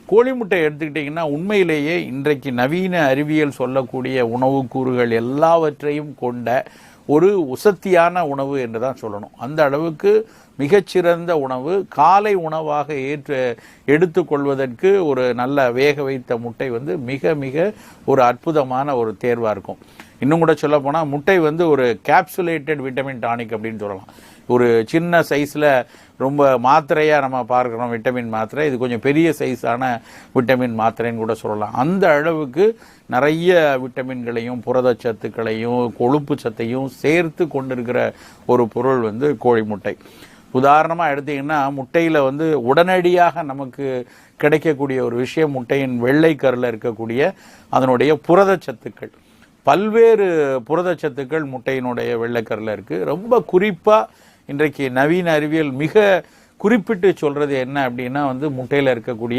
கோழி முட்டை எடுத்துக்கிட்டிங்கன்னா உண்மையிலேயே இன்றைக்கு நவீன அறிவியல் சொல்லக்கூடிய உணவு கூறுகள் எல்லாவற்றையும் கொண்ட ஒரு உசத்தியான உணவு என்று தான் சொல்லணும். அந்த அளவுக்கு மிகச்சிறந்த உணவு. காலை உணவாக எடுத்துக்கொள்வதற்கு ஒரு நல்ல வேக வைத்த முட்டை மிக மிக ஒரு அற்புதமான ஒரு தேர்வாக இருக்கும். இன்னும் கூட சொல்ல போனால் முட்டை ஒரு கேப்சுலேட்டட் விட்டமின் டானிக் அப்படின்னு சொல்லலாம். ஒரு சின்ன சைஸில் ரொம்ப மாத்திரையாக நம்ம பார்க்குறோம் விட்டமின் மாத்திரை, இது கொஞ்சம் பெரிய சைஸான விட்டமின் மாத்திரைன்னு கூட சொல்லலாம். அந்த அளவுக்கு நிறைய விட்டமின்களையும் புரதச்சத்துக்களையும் கொழுப்பு சத்தையும் சேர்த்து கொண்டிருக்கிற ஒரு பொருள் கோழி முட்டை. உதாரணமாக எடுத்திங்கன்னா முட்டையில் உடனடியாக நமக்கு கிடைக்கக்கூடிய ஒரு விஷயம் முட்டையின் வெள்ளை கருவில் இருக்கக்கூடிய அதனுடைய புரதச்சத்துக்கள். பல்வேறு புரதச்சத்துக்கள் முட்டையினுடைய வெள்ளைக்கருவில் இருக்குது. ரொம்ப குறிப்பாக இன்றைக்கு நவீன அறிவியல் மிக குறிப்பிட்டு சொல்கிறது என்ன அப்படின்னா முட்டையில் இருக்கக்கூடிய